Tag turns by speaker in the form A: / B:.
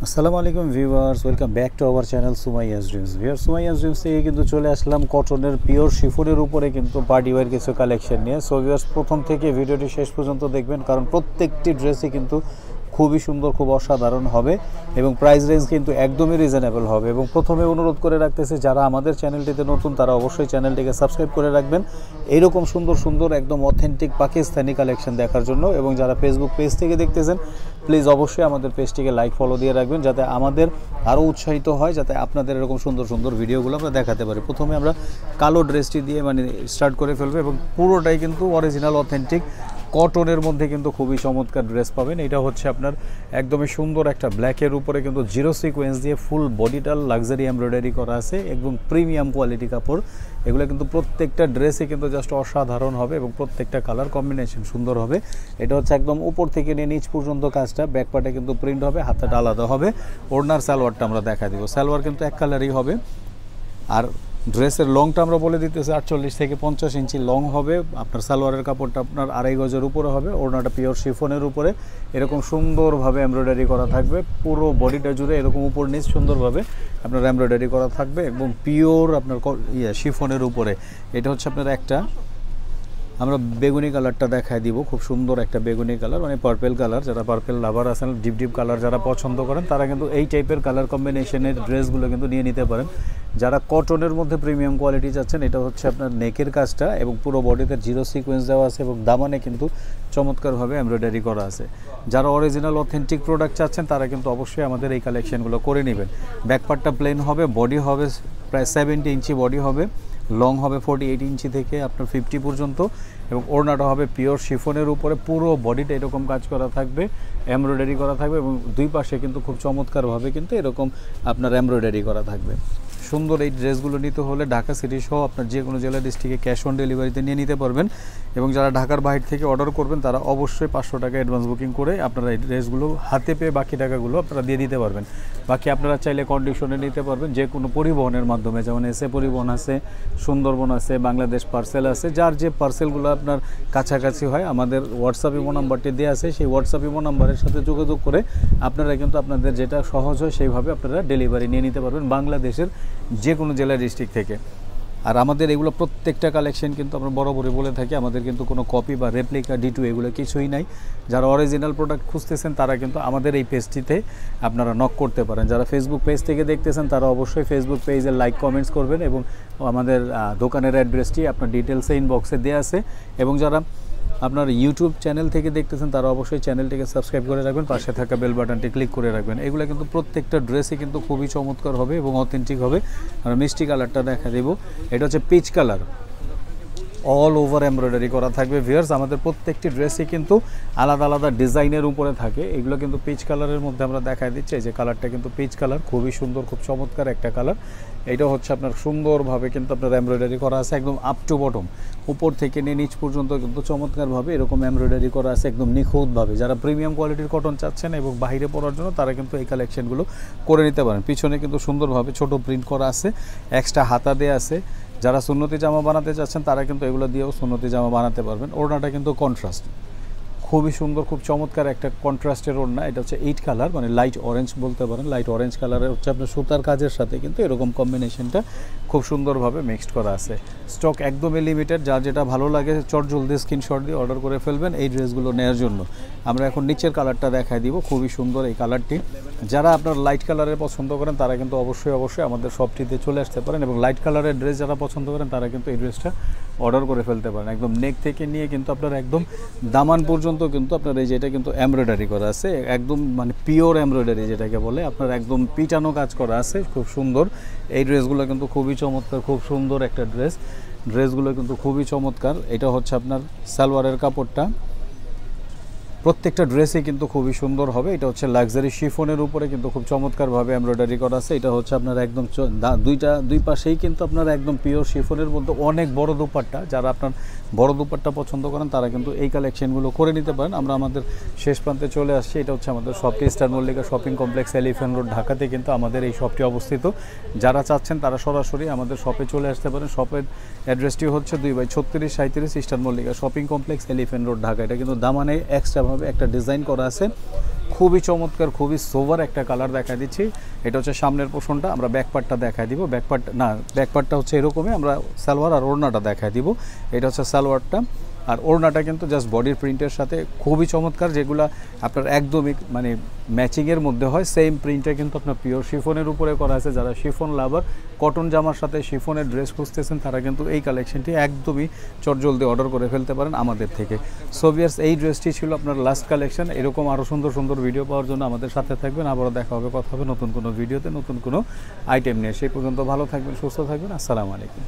A: আসসালামু আলাইকুম viewers, welcome back to our channel Sumaiya's dreams. Viewers, Sumaiya's dreams থেকে কিন্তু চলে আসলাম কটনের পিওর শিফনের উপরে কিন্তু পার্টি ওয়্যার কিছু কালেকশন নিয়ে। সো ভিউয়ার্স, প্রথম থেকে ভিডিওটি শেষ পর্যন্ত দেখবেন, কারণ প্রত্যেকটি ড্রেসই কিন্তু খুবই সুন্দর, খুব অসাধারণ হবে এবং প্রাইস রেঞ্জ কিন্তু একদমই রিজনেবল হবে। এবং প্রথমে অনুরোধ করে রাখতেছি, যারা আমাদের চ্যানেলটিতে নতুন তারা অবশ্যই চ্যানেলটিকে সাবস্ক্রাইব করে রাখবেন এইরকম সুন্দর সুন্দর একদম অথেন্টিক পাকিস্তানি কালেকশন দেখার জন্য। এবং যারা ফেসবুক পেজ থেকে দেখতেছেন, প্লিজ অবশ্যই আমাদের পেজটিকে লাইক ফলো দিয়ে রাখবেন, যাতে আমাদের আরও উৎসাহিত হয়, যাতে আপনাদের এরকম সুন্দর সুন্দর ভিডিওগুলো আমরা দেখাতে পারি। প্রথমে আমরা কালো ড্রেসটি দিয়ে স্টার্ট করে ফেলবো এবং পুরোটাই কিন্তু অরিজিনাল অথেন্টিক কটনের মধ্যে কিন্তু খুবই চমৎকার ড্রেস পাবেন। এটা হচ্ছে আপনার একদমই সুন্দর একটা ব্ল্যাকের উপরে কিন্তু জিরো সিকোয়েন্স দিয়ে ফুল বডিটাল লাক্সারি এমব্রয়ডারি করা আছে, একদম প্রিমিয়াম কোয়ালিটি কাপড়। এগুলো কিন্তু প্রত্যেকটা ড্রেসে কিন্তু জাস্ট অসাধারণ হবে এবং প্রত্যেকটা কালার কম্বিনেশন সুন্দর হবে। এটা হচ্ছে একদম উপর থেকে নিয়ে নিচ পর্যন্ত কাজটা, ব্যাক পার্টে কিন্তু প্রিন্ট হবে, হাতাটা আলাদা হবে। ওড়নার সালোয়ারটা আমরা দেখা দিব, সালোয়ার কিন্তু এক কালারই হবে। আর ড্রেসের লংটা আমরা বলে দিতেছি 48 থেকে 50 ইঞ্চি লং হবে। আপনার সালোয়ারের কাপড়টা আপনার 2.5 গজের উপরে হবে। ওড়নাটা পিওর শিফনের উপরে এরকম সুন্দরভাবে এমব্রয়ডারি করা থাকবে, পুরো বডিটা জুড়ে এরকম উপর নিচ সুন্দরভাবে আপনার এমব্রয়ডারি করা থাকবে এবং পিওর আপনার শিফনের উপরে। এটা হচ্ছে আপনার একটা, আমরা বেগুনি কালারটা দেখায় দিব, খুব সুন্দর একটা বেগুনি কালার, পার্পেল কালার। যারা পার্পেল লাভার আছেন, ডিপ ডিপ কালার যারা পছন্দ করেন, তারা কিন্তু এই টাইপের কালার কম্বিনেশনের ড্রেসগুলো কিন্তু নিয়ে নিতে পারেন। যারা কটনের মধ্যে প্রিমিয়াম কোয়ালিটি চাচ্ছেন, এটা হচ্ছে আপনার নেকের কাজটা এবং পুরো বডিতে জিরো সিকোয়েন্স দেওয়া আছে এবং দামানে কিন্তু চমৎকারভাবে এমব্রয়ডারি করা আছে। যারা অরিজিনাল অথেন্টিক প্রোডাক্ট চাচ্ছেন, তারা কিন্তু অবশ্যই আমাদের এই কালেকশনগুলো করে নেবেন। ব্যাকপার্টটা প্লেন হবে, বডি হবে প্রায় 70 ইঞ্চি বডি হবে, লং হবে 48 ইঞ্চি থেকে আপনার 50 পর্যন্ত এবং ওড়নাটা হবে পিওর শিফনের উপরে। পুরো বডিটা এরকম কাজ করা থাকবে, এমব্রয়ডারি করা থাকবে এবং দুই পাশে কিন্তু খুব চমৎকারভাবে কিন্তু এরকম আপনার এমব্রয়ডারি করা থাকবে। সুন্দর এই ড্রেসগুলো নিতে হলে ঢাকা সিটি সহ আপনার যে কোনো জেলা ডিস্ট্রিক্টে ক্যাশ অন ডেলিভারিতে নিয়ে নিতে পারবেন। এবং যারা ঢাকার বাইরে থেকে অর্ডার করবেন, তারা অবশ্যই 500 টাকা অ্যাডভান্স বুকিং করে আপনারা এই ড্রেসগুলো হাতে পেয়ে বাকি টাকাগুলো আপনারা দিয়ে দিতে পারবেন। বাকি আপনারা চাইলে কন্ডিশনে নিতে পারবেন যে কোনো পরিবহনের মাধ্যমে, যেমন এসএ পরিবহন আছে, সুন্দরবন আছে, বাংলাদেশ পার্সেল আছে। যার যে পার্সেলগুলো আপনার কাছাকাছি হয়, আমাদের হোয়াটসঅ্যাপ ইমো নাম্বারটি দেওয়া আছে, সেই হোয়াটসঅ্যাপ ইমো নাম্বারের সাথে যোগাযোগ করে আপনারা কিন্তু আপনাদের যেটা সহজ হয় সেইভাবে আপনারা ডেলিভারি নিয়ে নিতে পারবেন বাংলাদেশের যে কোনো জেলা ডিস্ট্রিক্ট থেকে। আর আমাদের এগুলো প্রত্যেকটা কালেকশন কিন্তু আমরা বরাবরই বলে থাকি, আমাদের কিন্তু কোনো কপি বা রেপ্লিকা D2 এগুলো কিছুই নাই। যারা অরিজিনাল প্রোডাক্ট খুঁজতেছেন, তারা কিন্তু আমাদের এই পেজটিতে আপনারা নক করতে পারেন। যারা ফেসবুক পেজ থেকে দেখতেছেন, তারা অবশ্যই ফেসবুক পেজে লাইক কমেন্টস করবেন এবং আমাদের দোকানের অ্যাড্রেসটি আপনার ডিটেলসে ইনবক্সে দেওয়া আছে। এবং যারা আপনার ইউটিউব চ্যানেল থেকে দেখতেছেন, তারা অবশ্যই চ্যানেলটিকে সাবস্ক্রাইব করে রাখবেন, পাশে থাকা বেল বাটনটি ক্লিক করে রাখবেন। এগুলো কিন্তু প্রত্যেকটা ড্রেসই কিন্তু খুবই চমৎকার হবে এবং অথেন্টিক হবে। আমরা মিষ্টি কালারটা দেখা দেব, এটা হচ্ছে peach colour, all over embroidery করা থাকবে। ভিউয়ার্স, আমাদের প্রত্যেকটি ড্রেসই কিন্তু আলাদা আলাদা ডিজাইনের উপরে থাকে। এগুলো কিন্তু পিচ কালারের মধ্যে আমরা দেখায় দিচ্ছি। এই যে কালারটা কিন্তু পিচ কালার, খুবই সুন্দর, খুব চমৎকার একটা কালার। এটা হচ্ছে আপনার সুন্দরভাবে কিন্তু আপনার এমব্রয়ডারি করা আছে, একদম আপ টু বটম, উপর থেকে নিয়ে নিচ পর্যন্ত কিন্তু চমৎকারভাবে এরকম এমব্রয়ডারি করা আছে, একদম নিখুঁতভাবে। যারা প্রিমিয়াম কোয়ালিটির কটন চাচ্ছেন এবং বাইরে পরার জন্য, তারা কিন্তু এই কালেকশনগুলো করে নিতে পারেন। পিছনে কিন্তু সুন্দরভাবে ছোট প্রিন্ট করা আছে, এক্সট্রা হাতা দেওয়া আছে। যারা সুন্নতি জামা বানাতে চাচ্ছেন, তারা কিন্তু এগুলো দিয়েও সুন্নতি জামা বানাতে পারবেন। ওড়নাটা কিন্তু কন্ট্রাস্ট, খুবই সুন্দর, খুব চমৎকার একটা কন্ট্রাস্টের ওড়না। এটা হচ্ছে 8 কালার, লাইট অরেঞ্জ বলতে পারেন। লাইট অরেঞ্জ কালারের হচ্ছে আপনার সুতার কাজের সাথে কিন্তু এরকম কম্বিনেশনটা খুব সুন্দরভাবে মিক্সড করা আছে। স্টক একদমই লিমিটেড, যার যেটা ভালো লাগে জলদি স্ক্রিনশট দিয়ে অর্ডার করে ফেলবেন এই ড্রেসগুলো নেওয়ার জন্য। আমরা এখন নিচের কালারটা দেখাই দিব, খুবই সুন্দর এই কালারটি। যারা আপনার লাইট কালারের পছন্দ করেন, তারা কিন্তু অবশ্যই আমাদের শপটিতে চলে আসতে পারেন। এবং লাইট কালারের ড্রেস যারা পছন্দ করেন, তারা কিন্তু এই ড্রেসটা অর্ডার করে ফেলতে পারেন। একদম নেক থেকে নিয়ে কিন্তু আপনার একদম দামান পর্যন্ত কিন্তু আপনার এই যে এটা কিন্তু এমব্রয়ডারি করা আছে, একদম পিওর এমব্রয়ডারি যেটাকে বলে, আপনার একদম পিটানো কাজ করা আছে, খুব সুন্দর। এই ড্রেসগুলো কিন্তু খুবই চমৎকার, খুব সুন্দর একটা ড্রেসগুলো কিন্তু খুবই চমৎকার। এটা হচ্ছে আপনার সালোয়ারের কাপড়টা, প্রত্যেকটা ড্রেসই কিন্তু খুবই সুন্দর হবে। এটা হচ্ছে লাক্সারি শিফনের উপরে কিন্তু খুব চমৎকারভাবে এমব্রয়ডারি করা আছে। এটা হচ্ছে আপনার একদম দুই পাশেই কিন্তু আপনার একদম পিওর শিফনের মধ্যে অনেক বড় দুপাট্টা। যারা আপনার বড় দুপাট্টা পছন্দ করেন, তারা কিন্তু এই কালেকশনগুলো করে নিতে পারেন। আমরা আমাদের শেষ প্রান্তে চলে আসছি। এটা হচ্ছে আমাদের শপটি star Mallika shopping complex, elephant road, ঢাকাতে কিন্তু আমাদের এই শপটি অবস্থিত। যারা চাচ্ছেন, তারা সরাসরি আমাদের শপে চলে আসতে পারেন। শপের অ্যাড্রেসটি হচ্ছে 2/3637 star Mallika shopping complex, elephant road, Dhaka. এটা কিন্তু দামানে এক্সট্রা হবে, একটা ডিজাইন করা আছে, খুবই চমৎকার, খুবই সোভার একটা কালার দেখা দিচ্ছি। এটা হচ্ছে সামনের পোর্শনটা, আমরা ব্যাকপার্টটা দেখা দিব। ব্যাকপার্টটা হচ্ছে এরকমই, আমরা সালোয়ার আর ওড়নাটা দেখা দিব। এটা হচ্ছে সালোয়ারটা, আর ওড়নাটা কিন্তু জাস্ট বডির প্রিন্টের সাথে খুবই চমৎকার, যেগুলো আপনার একদমই মানে ম্যাচিংয়ের মধ্যে হয়। সেম প্রিন্টটা কিন্তু আপনার পিওর শিফনের উপরে করা আছে। যারা শিফন লাভার, কটন জামার সাথে শিফনের ড্রেস খুঁজতেছেন, তারা কিন্তু এই কালেকশনটি একদমই চটজলদি অর্ডার করে ফেলতে পারেন আমাদের থেকে। সো ভিউয়ার্স, এই ড্রেসটি ছিল আপনার লাস্ট কালেকশন। এরকম আরও সুন্দর সুন্দর ভিডিও পাওয়ার জন্য আমাদের সাথে থাকবেন। আবারও দেখা হবে, কথা হবে নতুন কোনো ভিডিওতে, নতুন কোনো আইটেম নিয়ে। সেই পর্যন্ত ভালো থাকবেন, সুস্থ থাকবেন। আসসালামু আলাইকুম।